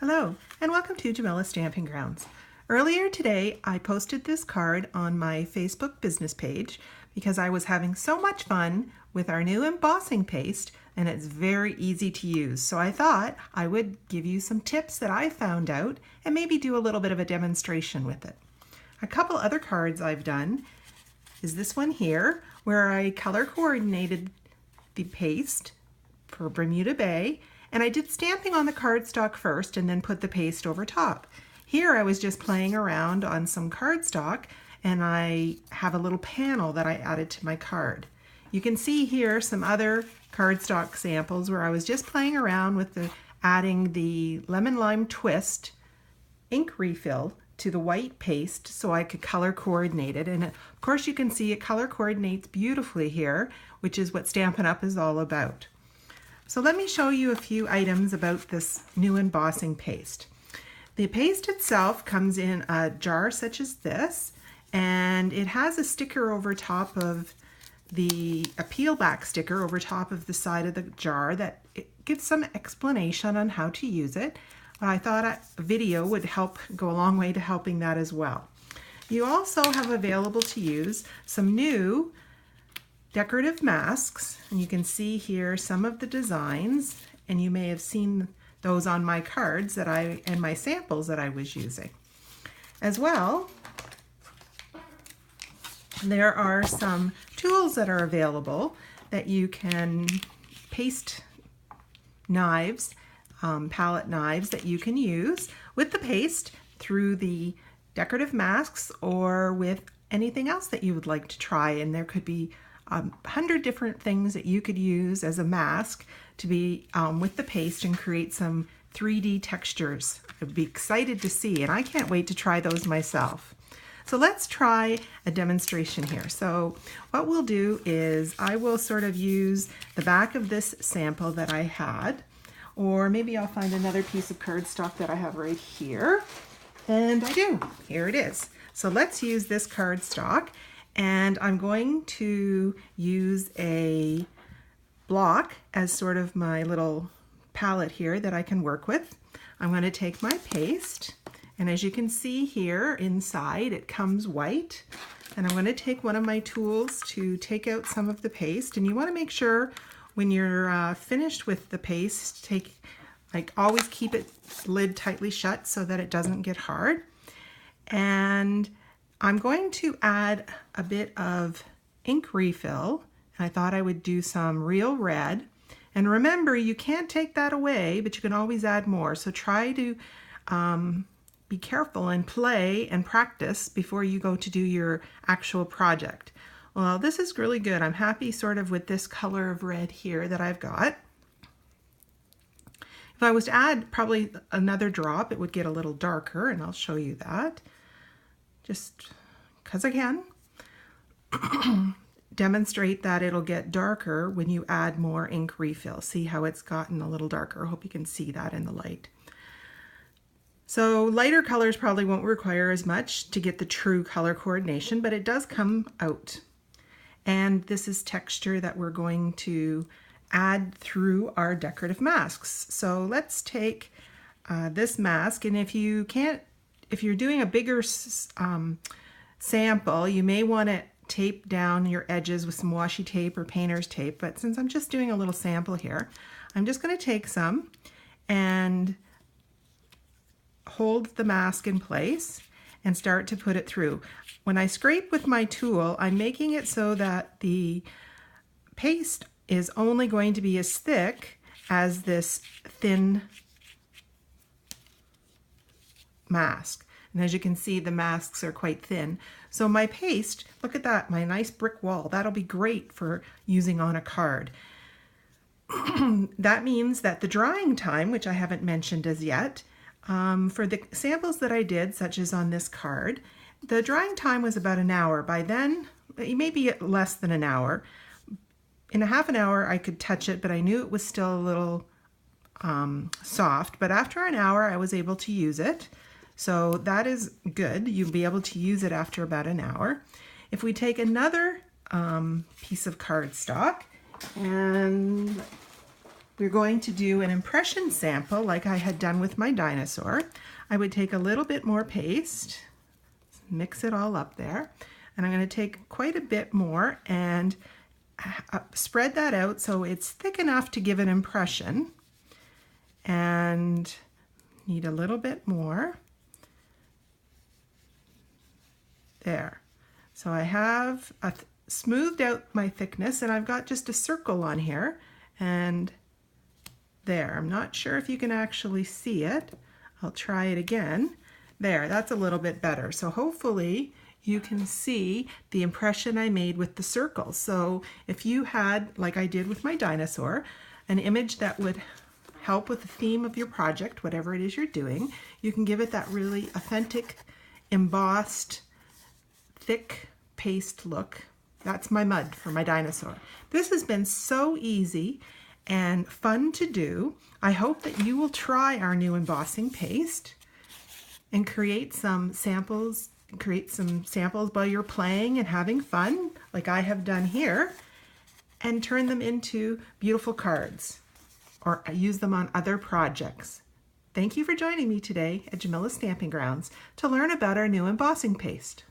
Hello, and welcome to Jamila's Stamping Grounds. Earlier today, I posted this card on my Facebook business page because I was having so much fun with our new embossing paste, and it's very easy to use. So I thought I would give you some tips that I found out and maybe do a little bit of a demonstration with it. A couple other cards I've done is this one here, where I color coordinated the paste for Bermuda Bay, and I did stamping on the cardstock first and then put the paste over top. Here I was just playing around on some cardstock, and I have a little panel that I added to my card. You can see here some other cardstock samples where I was just playing around with adding the lemon lime twist ink refill to the white paste so I could color coordinate it. And of course you can see it color coordinates beautifully here, which is what Stampin' Up! Is all about. So let me show you a few items about this new embossing paste. The paste itself comes in a jar such as this, and it has a sticker over top of a peel back sticker over top of the side of the jar that gives some explanation on how to use it. But I thought a video would go a long way to helping that as well. You also have available to use some new decorative masks, and you can see here some of the designs, and you may have seen those on my cards and my samples that I was using. As well, there are some tools that are available that you can paste knives, palette knives that you can use with the paste through the decorative masks or with anything else that you would like to try, and there could be 100 different things that you could use as a mask to be with the paste and create some 3D textures. I'd be excited to see, and I can't wait to try those myself. So let's try a demonstration here. So what we'll do is I will sort of use the back of this sample that I had, or maybe I'll find another piece of cardstock that I have right here. And I do. Here it is. So let's use this cardstock. And I'm going to use a block as sort of my little palette here that I can work with. I'm going to take my paste, and as you can see here inside it comes white, and I'm going to take one of my tools to take out some of the paste. And you want to make sure when you're finished with the paste, always keep it lid tightly shut so that it doesn't get hard. And I'm going to add a bit of ink refill. I thought I would do some real red. And remember, you can't take that away, but you can always add more. So try to be careful and play and practice before you go to do your actual project. Well, this is really good. I'm happy sort of with this color of red here that I've got. If I was to add probably another drop, it would get a little darker, and I'll show you that. Just because I can. Demonstrate that it'll get darker when you add more ink refill. See how it's gotten a little darker. I hope you can see that in the light. So lighter colors probably won't require as much to get the true color coordination, but it does come out. And this is texture that we're going to add through our decorative masks. So let's take this mask, and if you're doing a bigger sample, you may want to tape down your edges with some washi tape or painter's tape, but since I'm just doing a little sample here, I'm just going to take some and hold the mask in place and start to put it through. When I scrape with my tool, I'm making it so that the paste is only going to be as thick as this thin mask. And as you can see, the masks are quite thin. So my paste, look at that, my nice brick wall, that'll be great for using on a card. That means that the drying time, which I haven't mentioned as yet, for the samples that I did, such as on this card, the drying time was about an hour. By then, maybe less than an hour. In a half an hour, I could touch it, but I knew it was still a little soft. But after an hour, I was able to use it. So that is good. You'll be able to use it after about an hour. If we take another piece of cardstock and we're going to do an impression sample like I had done with my dinosaur. I would take a little bit more paste, mix it all up there, and I'm going to take quite a bit more and spread that out so it's thick enough to give an impression, and need a little bit more. There. So I have smoothed out my thickness, and I've got just a circle on here, and there. I'm not sure if you can actually see it. I'll try it again. There, that's a little bit better. So hopefully you can see the impression I made with the circles. So if you had, like I did with my dinosaur, an image that would help with the theme of your project, whatever it is you're doing, you can give it that really authentic, embossed, thick paste look. That's my mud for my dinosaur. This has been so easy and fun to do. I hope that you will try our new embossing paste and create some samples while you're playing and having fun, like I have done here, and turn them into beautiful cards or use them on other projects. Thank you for joining me today at Jamila's Stamping Grounds to learn about our new embossing paste.